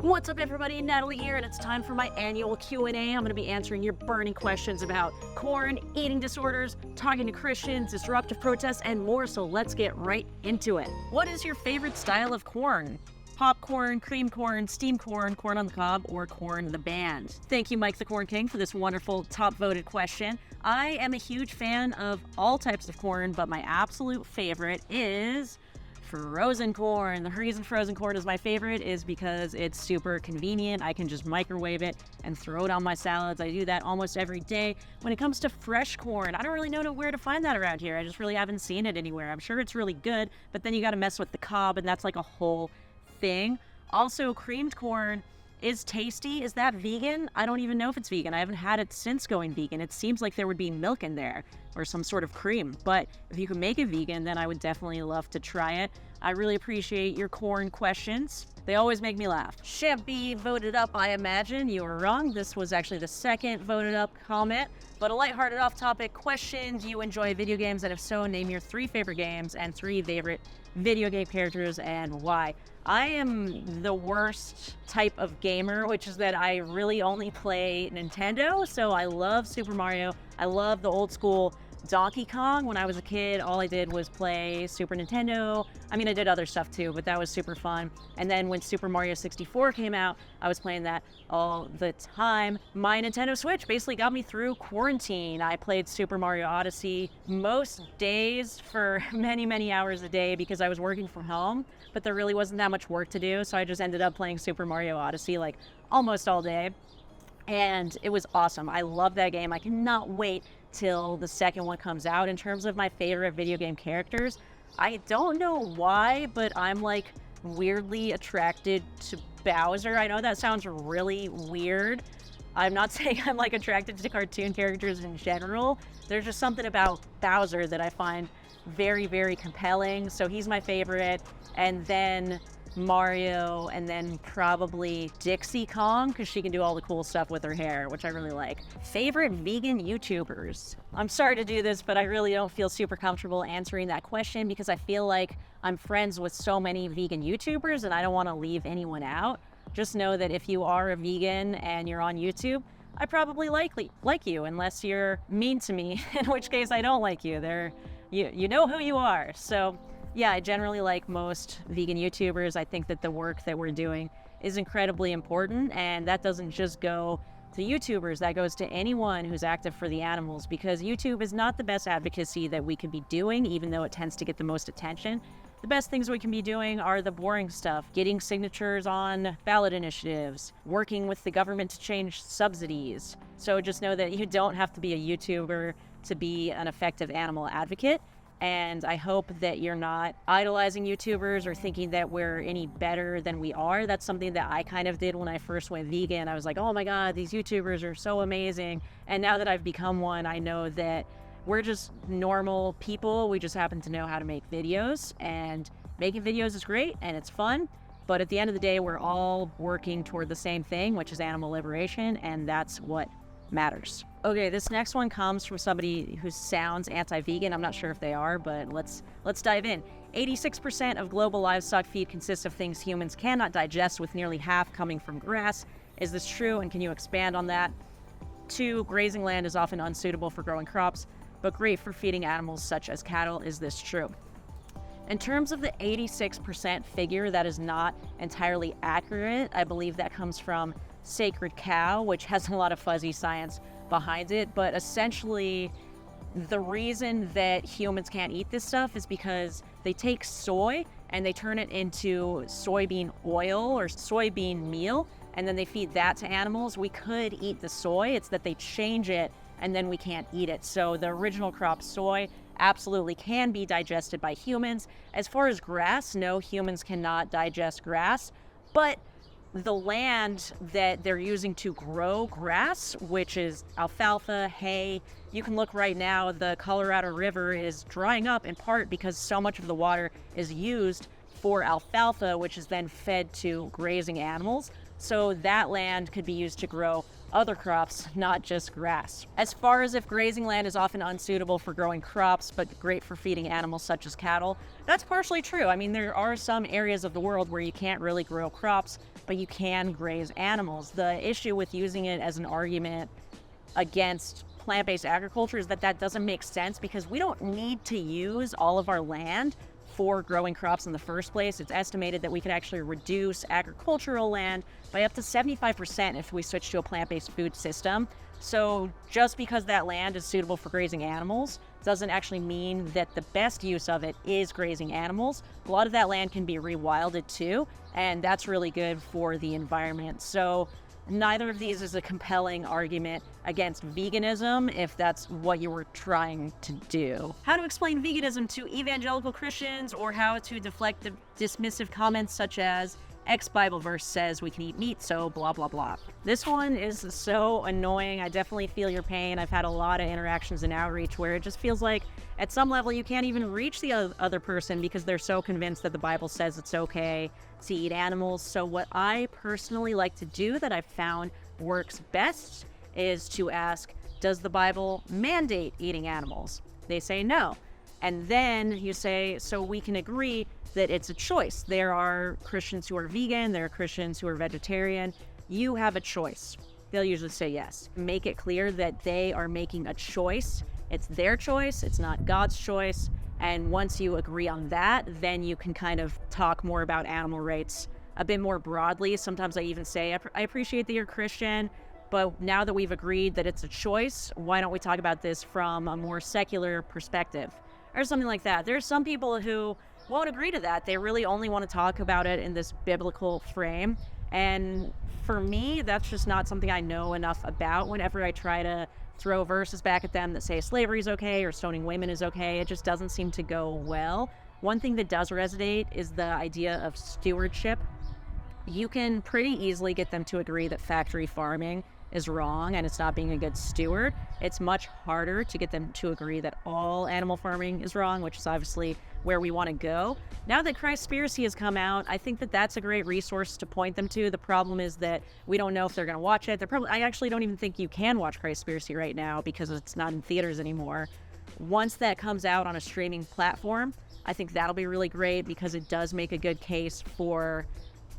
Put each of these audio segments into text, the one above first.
What's up everybody, Natalie here, and it's time for my annual Q&A. I'm going to be answering your burning questions about corn, eating disorders, talking to Christians, disruptive protests, and more, so let's get right into it. What is your favorite style of corn? Popcorn, cream corn, steamed corn, corn on the cob, or corn the band? Thank you, Mike the Corn King, for this wonderful top voted question. I am a huge fan of all types of corn, but my absolute favorite is frozen corn. The reason frozen corn is my favorite is because it's super convenient. I can just microwave it and throw it on my salads. I do that almost every day. When it comes to fresh corn, I don't really know where to find that around here. I just really haven't seen it anywhere. I'm sure it's really good, but then you got to mess with the cob, and that's like a whole thing. Also, creamed corn is tasty. Is that vegan? I don't even know if it's vegan. I haven't had it since going vegan. It seems like there would be milk in there or some sort of cream, but if you can make it vegan, then I would definitely love to try it. I really appreciate your corn questions. They always make me laugh. Shan't be voted up, I imagine. You were wrong. This was actually the second voted up comment, but a lighthearted off-topic question. Do you enjoy video games? And if so, name your 3 favorite games and 3 favorite video game characters and why. I am the worst type of gamer, which is that I really only play Nintendo. So I love Super Mario. I love the old school Donkey Kong. When I was a kid, all I did was play Super Nintendo. I mean, I did other stuff too, but that was super fun. And then when Super Mario 64 came out, I was playing that all the time. My Nintendo Switch basically got me through quarantine. I played Super Mario Odyssey most days for many, many hours a day because I was working from home, but there really wasn't that much work to do. So I just ended up playing Super Mario Odyssey like almost all day. And it was awesome. I love that game. I cannot wait till the second one comes out. In terms of my favorite video game characters, I don't know why, but I'm like weirdly attracted to Bowser. I know that sounds really weird. I'm not saying I'm like attracted to cartoon characters in general. There's just something about Bowser that I find very, very compelling. So he's my favorite. And then Mario, and then probably Dixie Kong, because she can do all the cool stuff with her hair, which I really like. Favorite vegan YouTubers? I'm sorry to do this, but I really don't feel super comfortable answering that question because I feel like I'm friends with so many vegan YouTubers and I don't want to leave anyone out. Just know that if you are a vegan and you're on YouTube, I probably like you, unless you're mean to me, in which case I don't like you. You know who you are. So yeah, I generally like most vegan YouTubers. I think that the work that we're doing is incredibly important, and that doesn't just go to YouTubers, that goes to anyone who's active for the animals, because YouTube is not the best advocacy that we could be doing, even though it tends to get the most attention. The best things we can be doing are the boring stuff, getting signatures on ballot initiatives, working with the government to change subsidies. So just know that you don't have to be a YouTuber to be an effective animal advocate. And I hope that you're not idolizing YouTubers or thinking that we're any better than we are. That's something that I kind of did when I first went vegan. I was like, oh my God, these YouTubers are so amazing. And now that I've become one, I know that we're just normal people. We just happen to know how to make videos, and making videos is great and it's fun. But at the end of the day, we're all working toward the same thing, which is animal liberation, and that's what matters. Okay, this next one comes from somebody who sounds anti-vegan. I'm not sure if they are, but let's dive in. 86% of global livestock feed consists of things humans cannot digest, with nearly half coming from grass. Is this true, and can you expand on that? 2, grazing land is often unsuitable for growing crops, but great for feeding animals such as cattle. Is this true? In terms of the 86% figure, that is not entirely accurate. I believe that comes from Sacred Cow, which has a lot of fuzzy science behind it, but essentially the reason that humans can't eat this stuff is because they take soy and they turn it into soybean oil or soybean meal, and then they feed that to animals. We could eat the soy, it's that they change it and then we can't eat it. So the original crop soy absolutely can be digested by humans. As far as grass, no, humans cannot digest grass, but the land that they're using to grow grass, which is alfalfa, hay, you can look right now, the Colorado River is drying up in part because so much of the water is used for alfalfa, which is then fed to grazing animals. So that land could be used to grow other crops, not just grass. As far as if grazing land is often unsuitable for growing crops, but great for feeding animals such as cattle, that's partially true. I mean, there are some areas of the world where you can't really grow crops, but you can graze animals. The issue with using it as an argument against plant-based agriculture is that doesn't make sense, because we don't need to use all of our land for growing crops in the first place. It's estimated that we could actually reduce agricultural land by up to 75% if we switch to a plant-based food system. So just because that land is suitable for grazing animals doesn't actually mean that the best use of it is grazing animals. A lot of that land can be rewilded too, and that's really good for the environment. So neither of these is a compelling argument against veganism, if that's what you were trying to do. How to explain veganism to evangelical Christians, or how to deflect dismissive comments such as, X Bible verse says we can eat meat, so blah, blah, blah. This one is so annoying. I definitely feel your pain. I've had a lot of interactions and outreach where it just feels like at some level you can't even reach the other person because they're so convinced that the Bible says it's okay to eat animals. So what I personally like to do that I've found works best is to ask, does the Bible mandate eating animals? They say no. And then you say, so we can agree that it's a choice. There are Christians who are vegan, there are Christians who are vegetarian. You have a choice. They'll usually say yes. Make it clear that they are making a choice. It's their choice, it's not God's choice. And once you agree on that, then you can kind of talk more about animal rights a bit more broadly. Sometimes I even say, I appreciate that you're Christian, but now that we've agreed that it's a choice, why don't we talk about this from a more secular perspective? Or something like that. There's some people who won't agree to that. They really only want to talk about it in this biblical frame. And for me, that's just not something I know enough about. Whenever I try to throw verses back at them that say slavery is okay or stoning women is okay, it just doesn't seem to go well. One thing that does resonate is the idea of stewardship. You can pretty easily get them to agree that factory farming is wrong and it's not being a good steward. It's much harder to get them to agree that all animal farming is wrong, which is obviously where we want to go. Now that Christspiracy has come out, I think that that's a great resource to point them to. The problem is that we don't know if they're going to watch it. I actually don't even think you can watch Christspiracy right now because it's not in theaters anymore. Once that comes out on a streaming platform, I think that'll be really great because it does make a good case for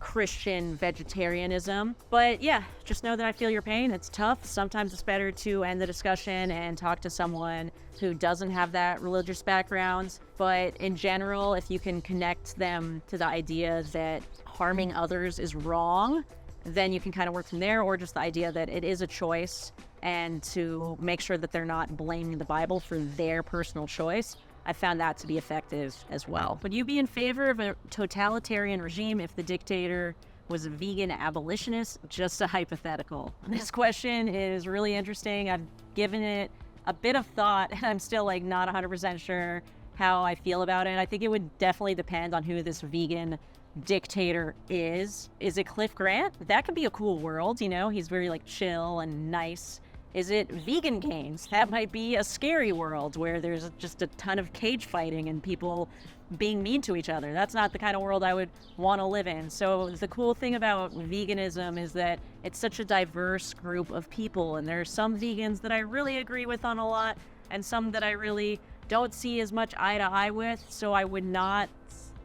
Christian vegetarianism. But yeah, just know that I feel your pain. It's tough. Sometimes it's better to end the discussion and talk to someone who doesn't have that religious background. But in general, if you can connect them to the idea that harming others is wrong, then you can kind of work from there, or just the idea that it is a choice, and to make sure that they're not blaming the Bible for their personal choice. I found that to be effective as well. Would you be in favor of a totalitarian regime if the dictator was a vegan abolitionist? Just a hypothetical. This question is really interesting. I've given it a bit of thought, and I'm still not 100% sure how I feel about it. I think it would definitely depend on who this vegan dictator is. Is it Cliff Grant? That could be a cool world, he's very chill and nice. Is it Vegan Games? That might be a scary world where there's just a ton of cage fighting and people being mean to each other. That's not the kind of world I would want to live in. So the cool thing about veganism is that it's such a diverse group of people, and there are some vegans that I really agree with on a lot and some that I really don't see as much eye to eye with. So I would not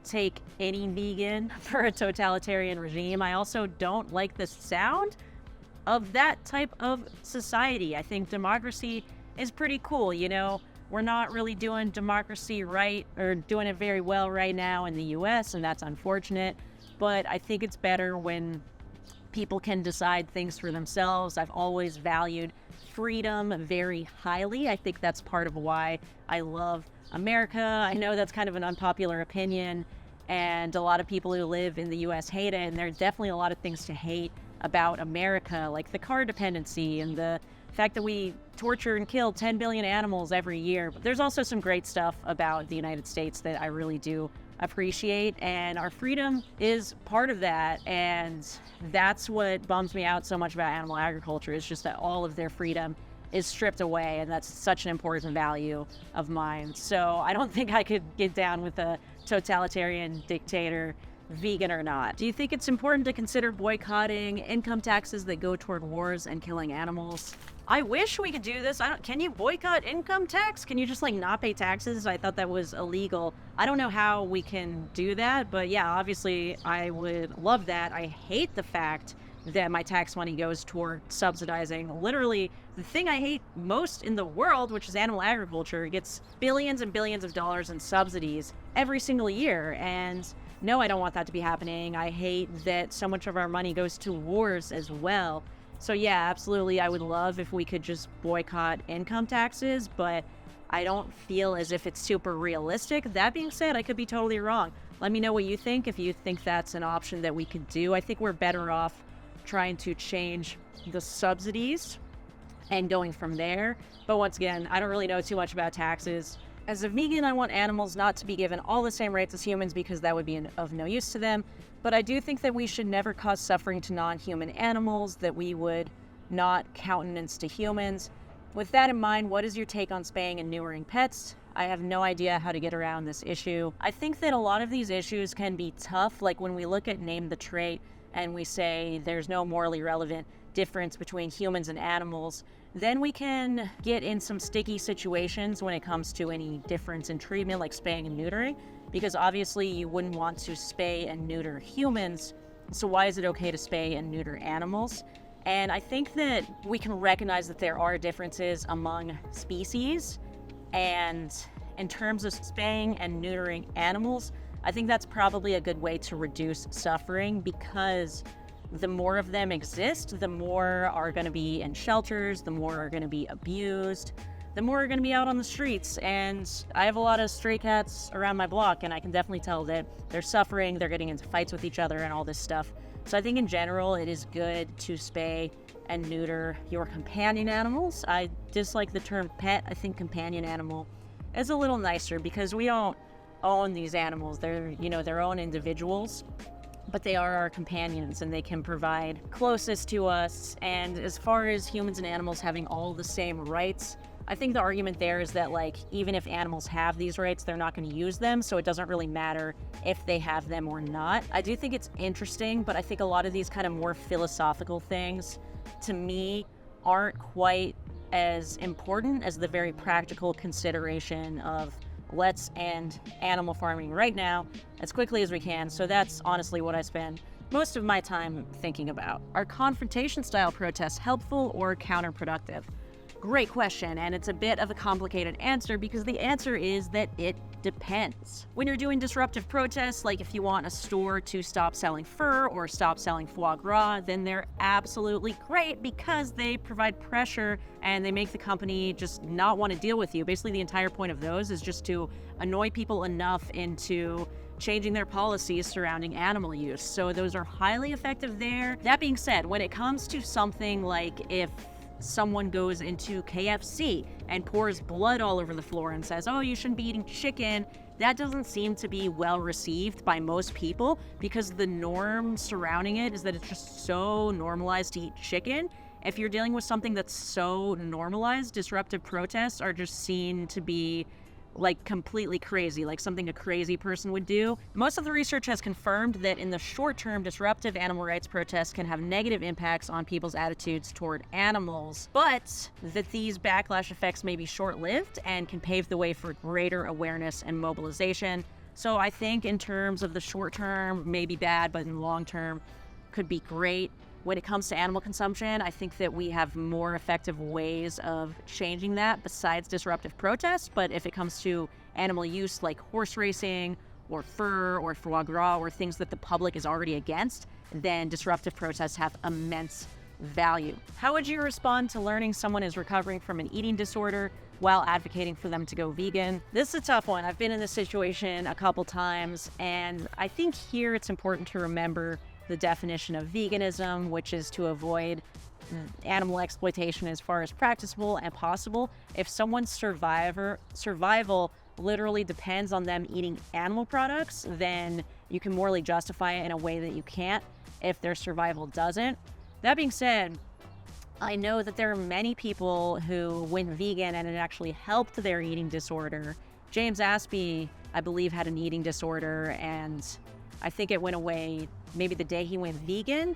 take any vegan for a totalitarian regime. I also don't like the sound of that type of society. I think democracy is pretty cool. We're not really doing democracy right, or doing it very well right now in the US, and that's unfortunate. But I think it's better when people can decide things for themselves. I've always valued freedom very highly. I think that's part of why I love America. I know that's kind of an unpopular opinion, and a lot of people who live in the US hate it, and there's definitely a lot of things to hate about America, like the car dependency and the fact that we torture and kill 10 billion animals every year. But there's also some great stuff about the United States that I really do appreciate, and our freedom is part of that. And that's what bums me out so much about animal agriculture, is just that all of their freedom is stripped away, and that's such an important value of mine. So I don't think I could get down with a totalitarian dictator, vegan or not. Do you think it's important to consider boycotting income taxes that go toward wars and killing animals? I wish we could do this. Can you boycott income tax? Can you just like not pay taxes? I thought that was illegal. I don't know how we can do that, but yeah, obviously I would love that. I hate the fact that my tax money goes toward subsidizing literally the thing I hate most in the world, which is animal agriculture. It gets billions and billions of dollars in subsidies every single year. And no, I don't want that to be happening. I hate that so much of our money goes to wars as well. So yeah, absolutely, I would love if we could just boycott income taxes, but I don't feel as if it's super realistic. That being said, I could be totally wrong. Let me know what you think, if you think that's an option that we could do. I think we're better off trying to change the subsidies and going from there. But once again, I don't really know too much about taxes. As a vegan, I want animals not to be given all the same rights as humans because that would be of no use to them. But I do think that we should never cause suffering to non-human animals, that we would not countenance to humans. With that in mind, what is your take on spaying and neutering pets? I have no idea how to get around this issue. I think that a lot of these issues can be tough, like when we look at Name the Trait and we say there's no morally relevant difference between humans and animals, then we can get in some sticky situations when it comes to any difference in treatment, like spaying and neutering, because obviously you wouldn't want to spay and neuter humans. So why is it okay to spay and neuter animals? And I think that we can recognize that there are differences among species. And in terms of spaying and neutering animals, I think that's probably a good way to reduce suffering, because the more of them exist, the more are going to be in shelters, the more are going to be abused, the more are going to be out on the streets. And I have a lot of stray cats around my block, and I can definitely tell that they're suffering, they're getting into fights with each other and all this stuff. So I think in general, it is good to spay and neuter your companion animals. I dislike the term pet. I think companion animal is a little nicer because we don't own these animals. They're, their own individuals, but they are our companions and they can provide closest to us. And as far as humans and animals having all the same rights, I think the argument there is that, like, even if animals have these rights, they're not going to use them, so it doesn't really matter if they have them or not. I do think it's interesting, but I think a lot of these kind of more philosophical things, to me, aren't quite as important as the very practical consideration of let's end animal farming right now as quickly as we can. So that's honestly what I spend most of my time thinking about. Are confrontation style protests helpful or counterproductive? Great question, and it's a bit of a complicated answer because the answer is that it depends. When you're doing disruptive protests, like if you want a store to stop selling fur or stop selling foie gras, then they're absolutely great because they provide pressure and they make the company just not want to deal with you. Basically, the entire point of those is just to annoy people enough into changing their policies surrounding animal use. So those are highly effective there. That being said, when it comes to something like if someone goes into KFC and pours blood all over the floor and says, oh, you shouldn't be eating chicken, that doesn't seem to be well received by most people because the norm surrounding it is that it's just so normalized to eat chicken. If you're dealing with something that's so normalized, disruptive protests are just seen to be like completely crazy, like something a crazy person would do. Most of the research has confirmed that in the short term, disruptive animal rights protests can have negative impacts on people's attitudes toward animals, but that these backlash effects may be short-lived and can pave the way for greater awareness and mobilization. So I think in terms of the short term, maybe bad, but in the long term could be great. When it comes to animal consumption, I think that we have more effective ways of changing that besides disruptive protests. But if it comes to animal use like horse racing or fur or foie gras or things that the public is already against, then disruptive protests have immense value. How would you respond to learning someone is recovering from an eating disorder while advocating for them to go vegan? This is a tough one. I've been in this situation a couple times, and I think here it's important to remember the definition of veganism, which is to avoid animal exploitation as far as practicable and possible. If someone's survival literally depends on them eating animal products, then you can morally justify it in a way that you can't if their survival doesn't. That being said, I know that there are many people who went vegan and it actually helped their eating disorder. James Aspey I believe, had an eating disorder, and I think it went away maybe the day he went vegan.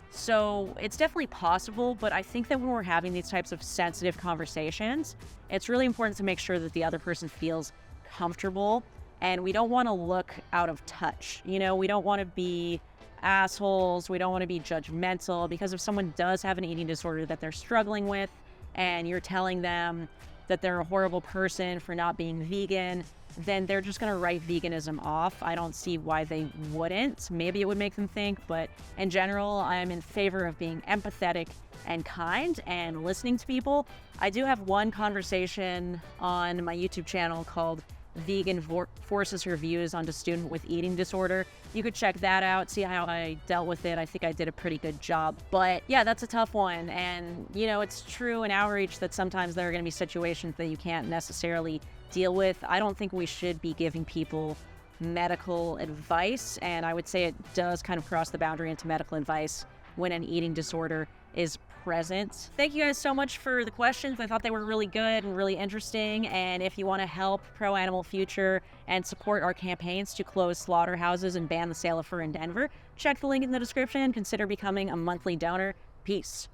So it's definitely possible, but I think that when we're having these types of sensitive conversations, it's really important to make sure that the other person feels comfortable, and we don't want to look out of touch. We don't want to be assholes. We don't want to be judgmental, because if someone does have an eating disorder that they're struggling with, and you're telling them that they're a horrible person for not being vegan, then they're just going to write veganism off. I don't see why they wouldn't. Maybe it would make them think, but in general, I'm in favor of being empathetic and kind and listening to people. I do have one conversation on my YouTube channel called Vegan Forces Reviews on a Student with Eating Disorder. You could check that out, see how I dealt with it. I think I did a pretty good job. But yeah, that's a tough one. And, it's true in outreach that sometimes there are going to be situations that you can't necessarily deal with. I don't think we should be giving people medical advice. And I would say it does kind of cross the boundary into medical advice when an eating disorder is present. Thank you guys so much for the questions. I thought they were really good and really interesting. And if you want to help Pro Animal Future and support our campaigns to close slaughterhouses and ban the sale of fur in Denver, check the link in the description. Consider becoming a monthly donor. Peace.